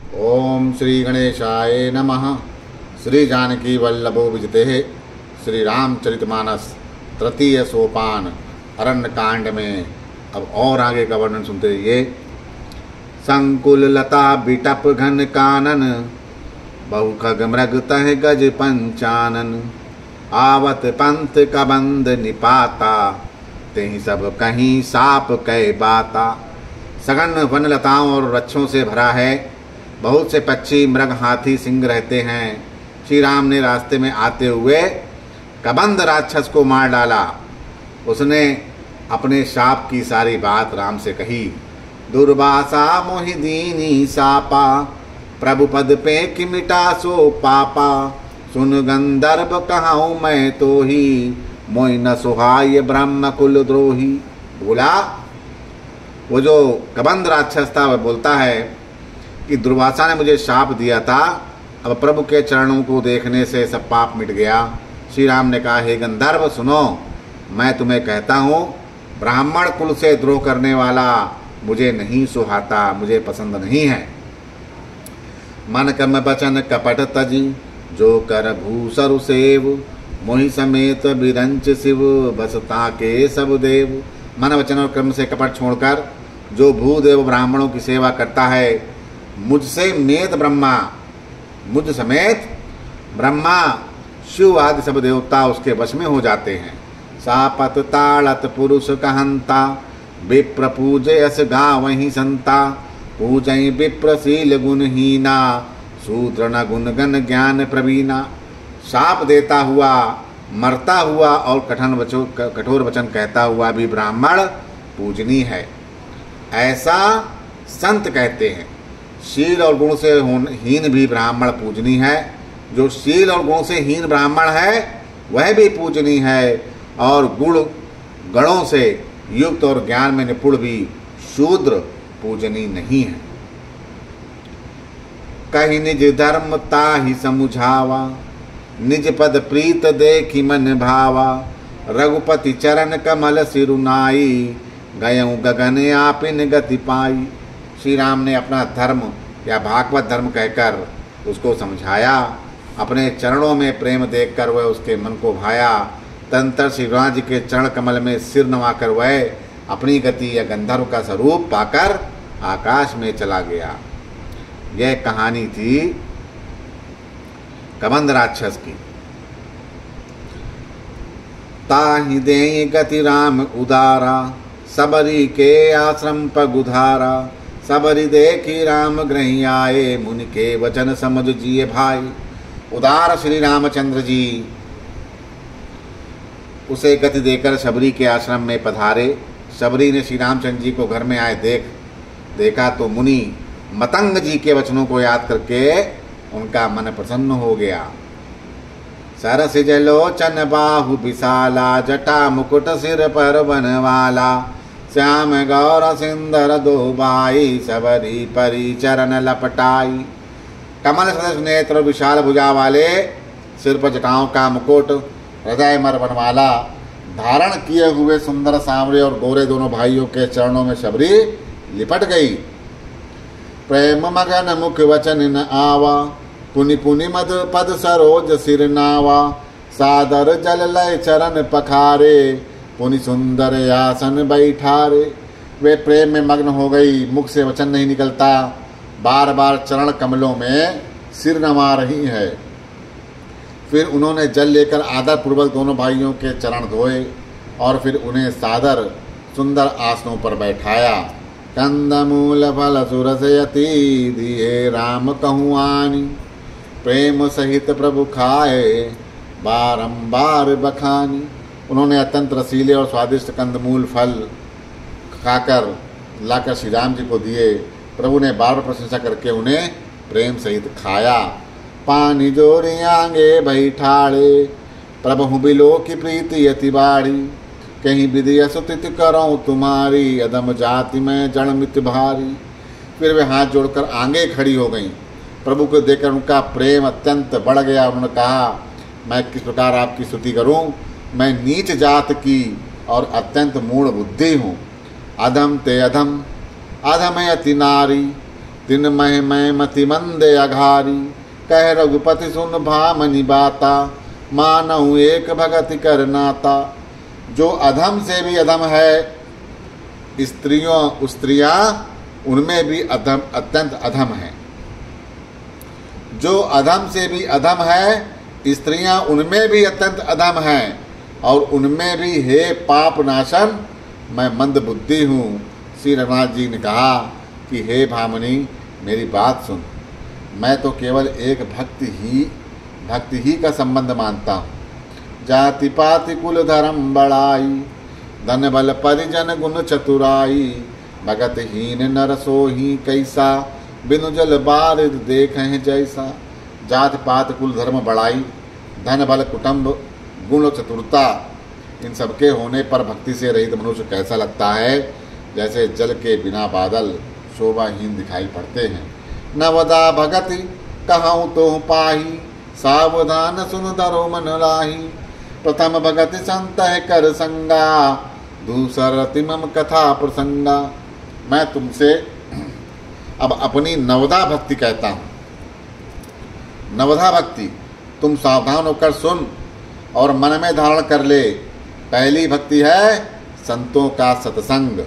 ओम श्री गणेशाय नमः। श्री जानकी वल्लभो विजते श्री रामचरितमानस तृतीय सोपान अरण्य कांड में अब और आगे का वर्णन सुनते रहिए। संकुल लता बिटप घन कानन, बहु खग मृग तह गज पंचानन। आवत पंथ कबंद निपाता, तेहि सब कहीं साप कै बाता। सघन वन लताओं और वृक्षों से भरा है, बहुत से पक्षी मृग हाथी सिंह रहते हैं। श्री राम ने रास्ते में आते हुए कबंद राक्षस को मार डाला। उसने अपने शाप की सारी बात राम से कही। दुर्वासा मोहि दीनी सापा, प्रभु पद पे कि मिटा सो पापा। सुन गंधर्व कहाऊं मैं तो ही, मोहि न सुहाय ब्रह्म कुल द्रोही। बोला, वो जो कबंद राक्षस था वह बोलता है कि दुर्वासा ने मुझे शाप दिया था, अब प्रभु के चरणों को देखने से सब पाप मिट गया। श्री राम ने कहा, हे गंधर्व सुनो, मैं तुम्हें कहता हूँ, ब्राह्मण कुल से द्रोह करने वाला मुझे नहीं सुहाता, मुझे पसंद नहीं है। मन कम बचन कपट तजी, जो कर भूसरु सेव। मोहि समेत बिरंच शिव, बसता के सब देव। मन वचन और कर्म से कपट छोड़कर जो भूदेव ब्राह्मणों की सेवा करता है, मुझसे मेत ब्रह्मा, मुझ समेत ब्रह्मा शिव आदि सब देवता उसके वश में हो जाते हैं। सापत ताड़त पुरुष कहंता, विप्र पूजे अस गावहि संता। पूजई विप्रशील गुणहीना, शूद्र न गुण गण ज्ञान प्रवीणा। शाप देता हुआ, मरता हुआ और कठोर वचन कहता हुआ भी ब्राह्मण पूजनीय है, ऐसा संत कहते हैं। शील और गुण से हीन भी ब्राह्मण पूजनीय है। जो शील और गुण से हीन ब्राह्मण है वह भी पूजनीय है, और गणों से युक्त और ज्ञान में निपुण भी शूद्र पूजनीय नहीं है। कहीं निज धर्म ताहि समुझावा, निज पद प्रीत देखि मन भावा। रघुपति चरण कमल सिरुनाई, गयऊँ गगन आपिन गति पाई। श्री राम ने अपना धर्म या भागवत धर्म कहकर उसको समझाया। अपने चरणों में प्रेम देखकर वह उसके मन को भाया। तंत्र श्री राम जी के चरण कमल में सिर नवाकर वह अपनी गति या गंधर्व का स्वरूप पाकर आकाश में चला गया। यह कहानी थी कबंद राक्षस की। ताहि देहि गति राम उदारा, सबरी के आश्रम पगुधारा। सबरी देखी राम ग्रही आए, मुनि के वचन समझ जिए भाई। उदार श्री रामचंद्र जी उसे गति देकर शबरी के आश्रम में पधारे। शबरी ने श्री रामचंद्र जी को घर में आए देखा तो मुनि मतंग जी के वचनों को याद करके उनका मन प्रसन्न हो गया। सरस जलोचन बाहु विशाला, जटा मुकुट सिर पर बनवाला। श्याम गौर सिंदर दो बाई, सबरी परी चरण लपटाई। कमल सदृश नेत्र, विशाल भुजा वाले, सिर पर जटाओं का मुकुट, हृदय मर बनवाला धारण किए हुए सुंदर सांवरे और गोरे दोनों भाइयों के चरणों में शबरी लिपट गई। प्रेम मगन मुख वचन न आवा, पुनि पुनि मद पद सरोज सिर नावा। सादर जल लय चरण पखारे, पुनि सुंदर आसन बैठारे। वे प्रेम में मग्न हो गई, मुख से वचन नहीं निकलता, बार बार चरण कमलों में सिर नमा रही है। फिर उन्होंने जल लेकर आदर पूर्वक दोनों भाइयों के चरण धोए और फिर उन्हें सादर सुंदर आसनों पर बैठाया। कंदमूल फल सुरसयति, दिए राम कहूँ आनी। प्रेम सहित प्रभु खाए, बारंबार बखानी। उन्होंने अत्यंत रसीले और स्वादिष्ट कंदमूल फल खाकर लाकर श्री राम जी को दिए। प्रभु ने बार बार प्रशंसा करके उन्हें प्रेम सहित खाया। पानी जोरी आंगे बैठाड़े, प्रभु बिलो की प्रीति अति बाड़ी। कहीं विधि असुतित करो तुम्हारी, अदम जाति में जड़ मित भारी। फिर वे हाथ जोड़कर आंगे खड़ी हो गईं। प्रभु को देखकर उनका प्रेम अत्यंत बढ़ गया। उन्होंने कहा, मैं किस प्रकार आपकी स्तुति करूं? मैं नीच जात की और अत्यंत मूढ़ बुद्धि हूँ। अधम ते अधम, अधम अति नारी। तिन मह मैं मति मंदे अघारी, कह रघुपति सुन भामनि बाता, मानहु एक भगति कर नाता। जो अधम से भी अधम है, स्त्रियां उनमें भी अधम, अत्यंत अधम है। जो अधम से भी अधम है, स्त्रियां उनमें भी अत्यंत अधम हैं, और उनमें भी हे पाप नाशन मैं मंद बुद्धि हूँ। श्री रघुनाथ जी ने कहा कि हे भामनी मेरी बात सुन, मैं तो केवल एक भक्ति ही का संबंध मानता हूँ। जाति पाति कुल धर्म बड़ाई, धन बल परिजन गुण चतुराई, भगत हीन नर सोही कैसा, बिनु जल बारिद देखें जैसा। जात पात कुल धर्म बड़ाई, धन बल कुटुंब गुण चतुरता, इन सबके होने पर भक्ति से रहित मनुष्य कैसा लगता है, जैसे जल के बिना बादल शोभाहीन दिखाई पड़ते हैं। नवदा भगति कहूँ तो पाही, सावधान सुन धरो मन लाही। प्रथम भगति संत है कर संगा, दूसर मम कथा प्रसंगा। मैं तुमसे अब अपनी नवदा भक्ति कहता हूँ। नवदा भक्ति तुम सावधान होकर सुन और मन में धारण कर ले। पहली भक्ति है संतों का सत्संग,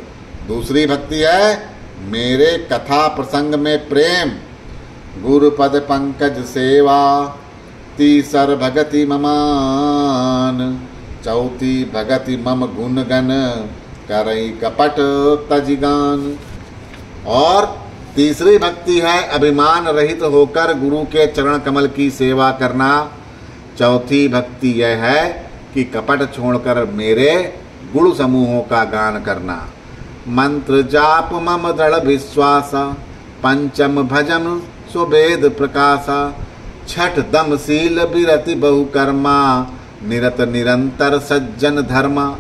दूसरी भक्ति है मेरे कथा प्रसंग में प्रेम, गुरुपद पंकज सेवा, तीसर भगति ममान, चौथी भगति मम गुण गण, करई कपट तजिगान। और तीसरी भक्ति है अभिमान रहित होकर गुरु के चरण कमल की सेवा करना। चौथी भक्ति यह है कि कपट छोड़कर मेरे गुण समूहों का गान करना। मंत्र जाप मम दृढ़ विश्वास, पंचम भजन सुवेद प्रकाशा, छठ दम शील विरति बहुकर्मा, निरत निरंतर सज्जन धर्मा।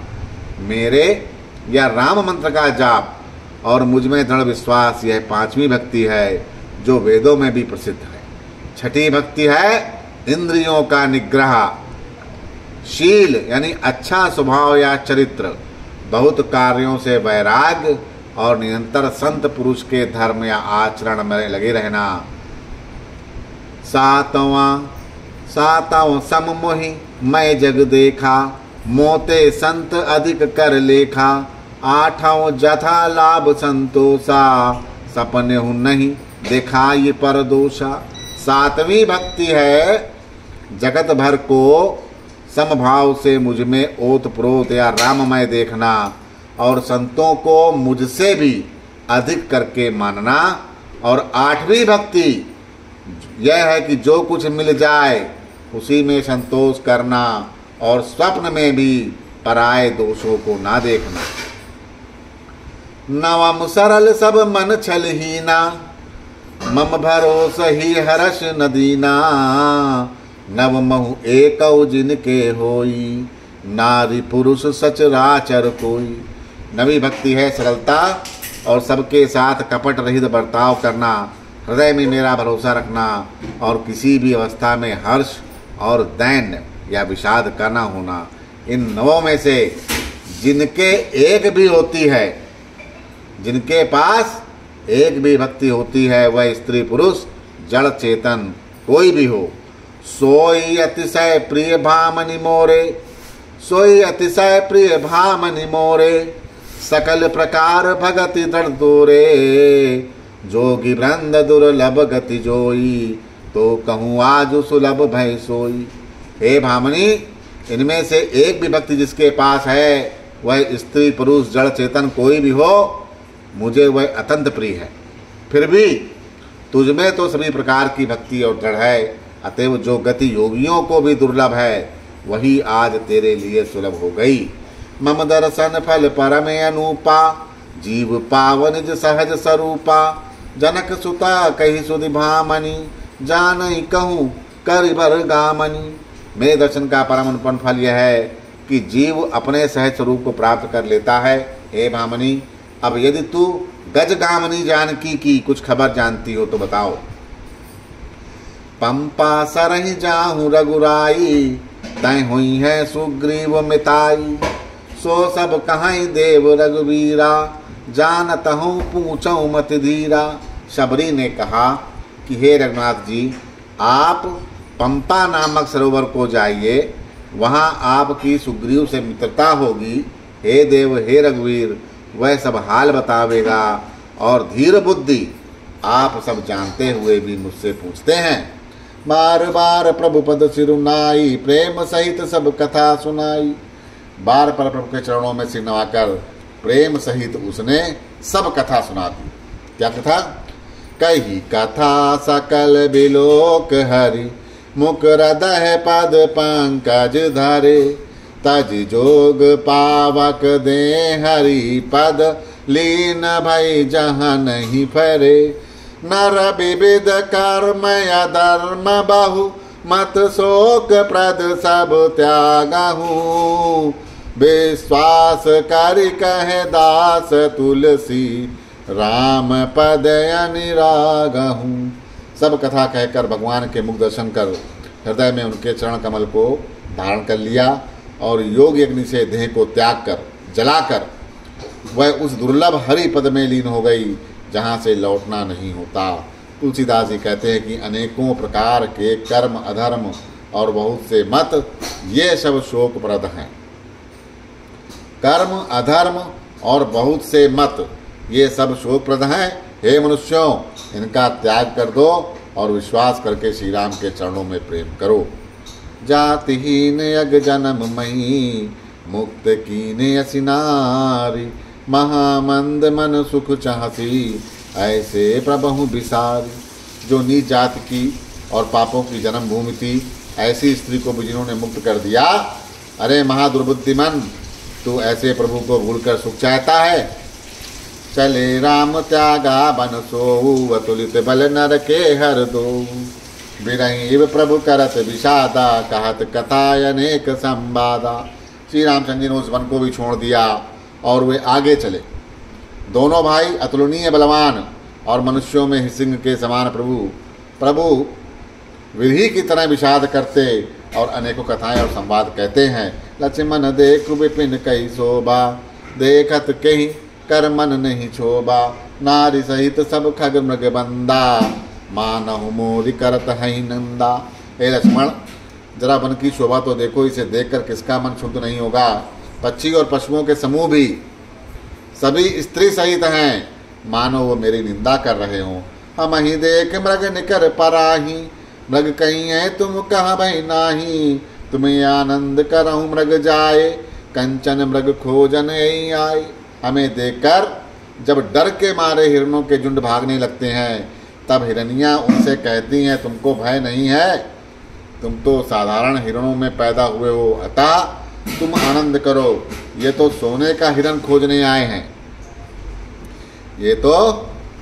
मेरे या राम मंत्र का जाप और मुझ में दृढ़ विश्वास, यह पांचवी भक्ति है जो वेदों में भी प्रसिद्ध है। छठी भक्ति है इंद्रियों का निग्रह, शील यानी अच्छा स्वभाव या चरित्र, बहुत कार्यों से वैराग्य और निरंतर संत पुरुष के धर्म या आचरण में लगे रहना। सातवां सम मोहि मैं जग देखा, मोते संत अधिक कर लेखा। आठवां जथा लाभ संतोषा, सपने हूँ नहीं देखा ये पर दोषा। सातवीं भक्ति है जगत भर को समभाव से मुझ में ओत प्रोत या राममय देखना, और संतों को मुझसे भी अधिक करके मानना। और आठवीं भक्ति यह है कि जो कुछ मिल जाए उसी में संतोष करना, और स्वप्न में भी पराये दोषों को ना देखना। नवम सरल सब मन छलहीना, मम भरोस ही हर्ष नदीना। नव महु एकौ जिनके होई, नारी पुरुष सचराचर कोई। नवी भक्ति है सरलता और सबके साथ कपट रहित बर्ताव करना, हृदय में मेरा भरोसा रखना, और किसी भी अवस्था में हर्ष और दैन्य या विषाद का ना होना। इन नवों में से जिनके एक भी होती है, जिनके पास एक भी भक्ति होती है, वह स्त्री पुरुष जड़ चेतन कोई भी हो, सोई अतिशय प्रिय भामनि मोरे, सोई अतिशय प्रिय भामनि मोरे। सकल प्रकार भगति दृढ़ दोरे, जोगी वृंद दुर्लभ गति जोई, तो कहूँ आज सुलभ भय सोई। हे भामनी, इनमें से एक भी भक्ति जिसके पास है, वह स्त्री पुरुष जड़ चेतन कोई भी हो, मुझे वह अत्यंत प्रिय है। फिर भी तुझमें तो सभी प्रकार की भक्ति और दृढ़ है, अतएव जो गति योगियों को भी दुर्लभ है, वही आज तेरे लिए सुलभ हो गई। मम दर्शन फल परम अनूपा, जीव पावन निज सहज स्वरूपा। जनक सुता कही सुधि भामनी, जानई कहूँ कर बर गामनी। मेरे दर्शन का परम अनुपम फल यह है कि जीव अपने सहज स्वरूप को प्राप्त कर लेता है। हे भामनी, अब यदि तू गजगामनी जानकी की कुछ खबर जानती हो तो बताओ। पंपा सरहि जाहूँ रघुराई, तय हुई है सुग्रीव मिताई। सो सब कहीं देव रघुवीरा, जानत हूँ पूछऊँ मत धीरा। शबरी ने कहा कि हे रघुनाथ जी, आप पंपा नामक सरोवर को जाइए, वहाँ आपकी सुग्रीव से मित्रता होगी। हे देव, हे रघुवीर, वह सब हाल बतावेगा और धीर बुद्धि आप सब जानते हुए भी मुझसे पूछते हैं। बार बार प्रभु पद सिरुनाई, प्रेम सहित सब कथा सुनाई। बार बार प्रभु के चरणों में सिर नवाकर प्रेम सहित उसने सब कथा सुना दी। क्या कथा? कही कथा सकल बिलोक हरि, मुख हृदय पद पंकज धरे। तज जोग पावक दे हरि पद, लीन भई जहाँ नहीं फरे। नर विविध कर्म या धर्म बहु, मत शोक प्रद सब त्यागहु। विश्वास कर कहे दास तुलसी, राम पद अनुरागहु। सब कथा कहकर भगवान के मुख दर्शन कर हृदय में उनके चरण कमल को धारण कर लिया और योग अग्नि से देह को त्याग कर जलाकर वह उस दुर्लभ हरि पद में लीन हो गई जहाँ से लौटना नहीं होता। तुलसीदास जी कहते हैं कि अनेकों प्रकार के कर्म अधर्म और बहुत से मत, ये सब शोकप्रद हैं। कर्म अधर्म और बहुत से मत, ये सब शोकप्रद हैं। हे मनुष्यों, इनका त्याग कर दो और विश्वास करके श्री राम के चरणों में प्रेम करो। जातिहीन यज्ञ जन्म मही, मुक्त कीने असि नारी। महामंद मन सुख चाहसी, ऐसे प्रभु बिसारी। जो नीच जाति की और पापों की जन्मभूमि थी, ऐसी स्त्री को भी जिन्होंने मुक्त कर दिया। अरे महादुर्बुद्धिमन, तू ऐसे प्रभु को भूलकर सुख चाहता है। चले राम त्यागा बन सोऊ, अतुलित बल नर के हर दो। बिरही प्रभु करत विषादा, कहत कथा अनेक संवादा। श्री रामचंद्र जी ने उस वन को भी छोड़ दिया और वे आगे चले। दोनों भाई अतुलनीय बलवान और मनुष्यों में सिंह के समान प्रभु विधि की तरह विषाद करते और अनेकों कथाएं और संवाद कहते हैं। लक्ष्मण देख विपिन कही शोभा, देखत कहीं कर मन नहीं क्षोभा। नारी सहित सब खग मृग बंदा, मानहु मोरी करत है नंदा। हे लक्ष्मण, जरा वन की शोभा तो देखो, इसे देखकर किसका मन शुद्ध नहीं होगा। पक्षी और पशुओं के समूह भी सभी स्त्री सहित हैं, मानो वो मेरी निंदा कर रहे हों। हम ही देख मृग निकर पराही, मृग कहीं है तुम कहाँ भई नाही। तुम्हें आनंद करहु मृग जाए, कंचन मृग खोजन यही आए। हमें देखकर जब डर के मारे हिरणों के झुंड भागने लगते हैं, तब हिरनियाँ उनसे कहती हैं, तुमको भय नहीं है, तुम तो साधारण हिरणों में पैदा हुए हो, अतः तुम आनंद करो। ये तो सोने का हिरण खोजने आए हैं, ये तो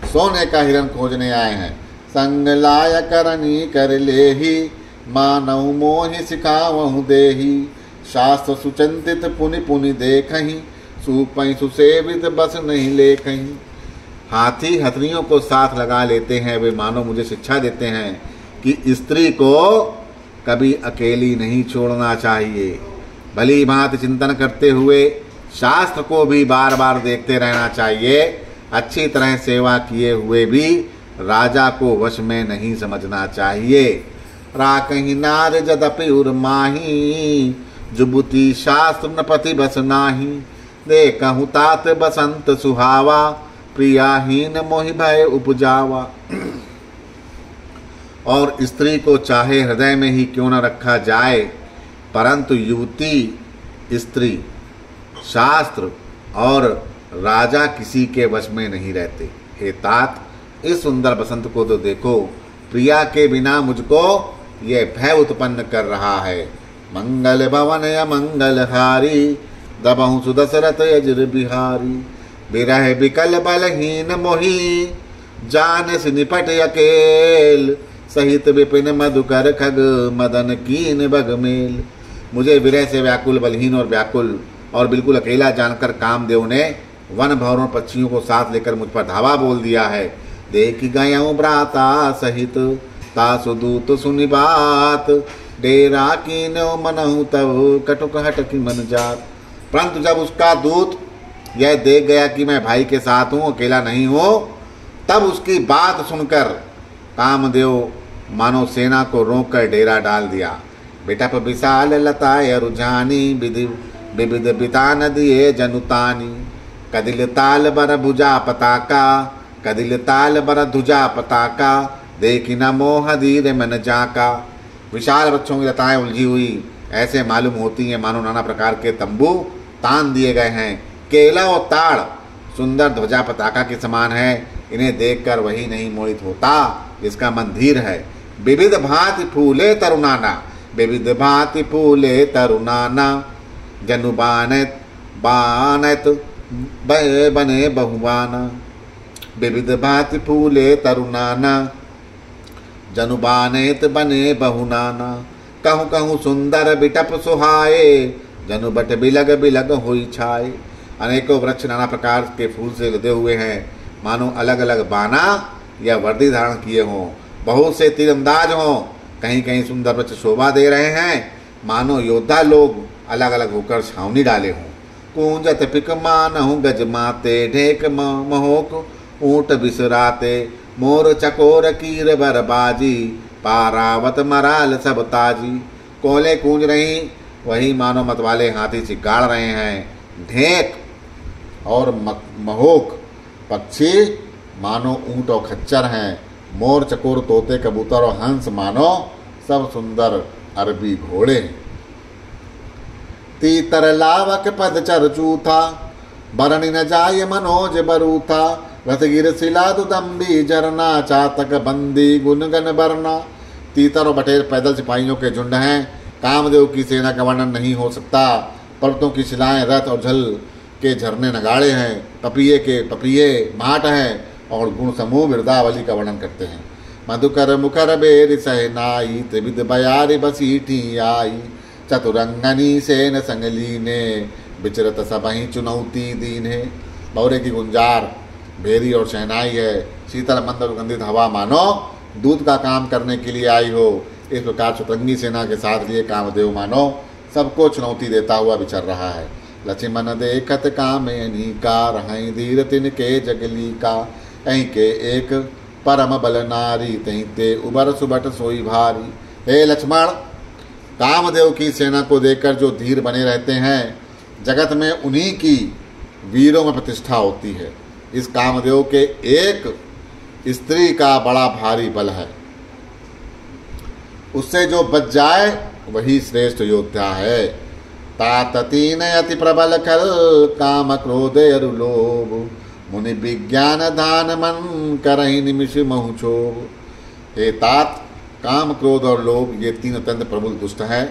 सोने का हिरण खोजने आए हैं। संग लाय करनी कर लेही, मानव मोहि सिखावहु देही। शास्त्र सुचिंतित पुनि पुनि देखहीं, सुपई सुसेवित बस नहीं लेखहीं। हाथी हथनियों को साथ लगा लेते हैं, वे मानो मुझे शिक्षा देते हैं कि स्त्री को कभी अकेली नहीं छोड़ना चाहिए। भली भांति चिंतन करते हुए शास्त्र को भी बार बार देखते रहना चाहिए। अच्छी तरह सेवा किए हुए भी राजा को वश में नहीं समझना चाहिए। राकहीं नार जदपि उर्माही, जुबुती शास्त्र नपति बस नाही। देखहु तात बसंत सुहावा, प्रियाहीन मोहि भय उपजावा। और स्त्री को चाहे हृदय में ही क्यों न रखा जाए, परंतु युवती, स्त्री, शास्त्र और राजा किसी के वश में नहीं रहते। हे तात, इस सुंदर बसंत को तो देखो, प्रिया के बिना मुझको ये भय उत्पन्न कर रहा है। मंगल भवन अमंगल हारी, दबहु सुदशरथ अजर बिहारी। बिरह बिकल बलहीन मोही, जान से निपट अकेल। सहित विपिन मधुकर खग, मदन कीन बगमेल। मुझे विरह से व्याकुल, बलहीन और व्याकुल और बिल्कुल अकेला जानकर कामदेव ने वन भवरों पक्षियों को साथ लेकर मुझ पर धावा बोल दिया है। देख गया भ्राता सहित, तासु दूत सुनि बात। डेरा कीन्यो मनहु तब, कटुक हटकी मन जात। परंतु जब उसका दूत यह देख गया कि मैं भाई के साथ हूँ, अकेला नहीं हूँ, तब उसकी बात सुनकर कामदेव मानो सेना को रोककर डेरा डाल दिया। बिटप विशाल लताय रुझानी विविध बितान दिए जनुतानी। कदिल ताल बर भुजा पताका कदिल ताल बर धुजा पताका देखी न मोह धीरे मन जाका। विशाल वृक्षों की लताएं उलझी हुई ऐसे मालूम होती हैं मानो नाना प्रकार के तंबू तान दिए गए हैं। केला और ताड़ सुंदर ध्वजा पताका के समान है। इन्हें देखकर वही नहीं मोहित होता जिसका मन धीर है। विविध भांति फूले तरुणाना विविध भांति फूले तरुणाना। जनु बानत बानत बने बहुवाना। विविध भांति फूले तरुणाना जनु बानेत बने बहुनाना। कहूँ कहूँ सुंदर बिटप सुहाए जनु बट बिलग बिलग हुई छाए। अनेकों वृक्ष नाना प्रकार के फूल से लदे हुए हैं मानो अलग अलग बाना या वर्दी धारण किए हों। बहुत से तीरंदाज हों। कहीं कहीं सुंदर वृक्ष शोभा दे रहे हैं मानो योद्धा लोग अलग अलग होकर छावनी डाले हों। कूंजत पिक मानहु गज माते ढेक महोक ऊंट बिसराते। मोर चकोर कीर बरबाजी पारावत मराल सब ताजी। कोले कूंज रही वही मानो मतवाले हाथी चिगाड़ रहे हैं। ढेक और महोक पक्षी मानो ऊंट और खच्चर हैं। मोर चकोर तोते कबूतर और हंस मानो सब सुंदर अरबी घोड़े। तीतर लावक पद चर चूथा बरणी न जाय मनोज बरूथा। रथगिर शिला दुदम्बी झरना चातक बंदी गुनगन बरना। तीतर और बटेर पैदल सिपाहियों के झुंड हैं। कामदेव की सेना का वर्णन नहीं हो सकता। पर्वतों की शिलाएं रथ और झल के झरने नगाड़े हैं। पपिये के पपिये माट हैं और गुण समूह वृद्धावली का वर्णन करते हैं। मधुकर मुखर बेर सहनाई त्रिविध बयारी बसीठी आई। चतुरंगनी सेन संगली ने विचरत सबही चुनौती दीन है। बौरे की गुंजार भेरी और शहनाई है। शीतल मंद सुगंधित हवा मानो दूध का काम करने के लिए आई हो। इस प्रकार चतुरंगी सेना के साथ लिए कामदेव मानो सबको चुनौती देता हुआ विचर रहा है। लक्ष्मण देखत कामेनी का रहाई धीर तिनके जगली का। अहीं के एक परम बल नारी तहीं ते उबर सुबट सोई भारी। हे लक्ष्मण, कामदेव की सेना को देखकर जो धीर बने रहते हैं जगत में उन्हीं की वीरों में प्रतिष्ठा होती है। इस कामदेव के एक स्त्री का बड़ा भारी बल है। उससे जो बच जाए वही श्रेष्ठ योद्धा है। तात तीन अति प्रबल खल काम क्रोध अरुलोभ। मुनि विज्ञान धान मन करहि निमिष महु क्षोभ। हे तात, काम क्रोध और लोभ ये तीन अत्यंत प्रबल दुष्ट हैं।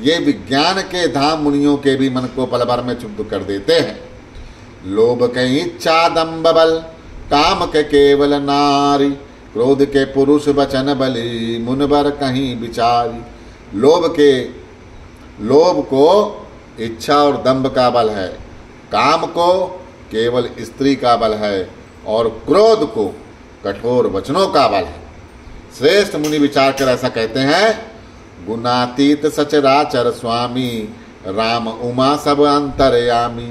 ये विज्ञान के धाम मुनियों के भी मन को पल भर में क्षुब्ध कर देते हैं। लोभ के इच्छा दम्भ बल काम के केवल नारी। क्रोध के पुरुष वचन बलि मुनबर कहीं विचारी। लोभ को इच्छा और दंभ का बल है। काम को केवल स्त्री का बल है और क्रोध को कठोर वचनों का बल है। श्रेष्ठ मुनि विचार कर ऐसा कहते हैं। गुणातीत सचराचर स्वामी राम उमा सब अंतरयामी।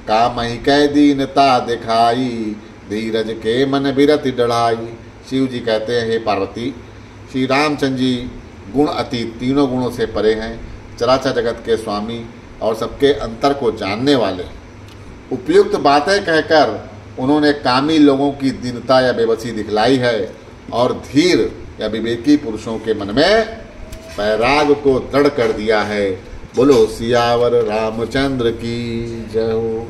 काम ही कह दीनता दिखाई धीरज के मन बिरति डढ़ाई। शिव जी कहते हैं, हे पार्वती, श्री रामचंद्र जी गुण अतीत तीनों गुणों से परे हैं, चराचर जगत के स्वामी और सबके अंतर को जानने वाले। उपयुक्त बातें कहकर उन्होंने कामी लोगों की दीनता या बेबसी दिखलाई है और धीर या विवेकी पुरुषों के मन में वैराग को दृढ़ कर दिया है। बोलो सियावर रामचंद्र की जय हो।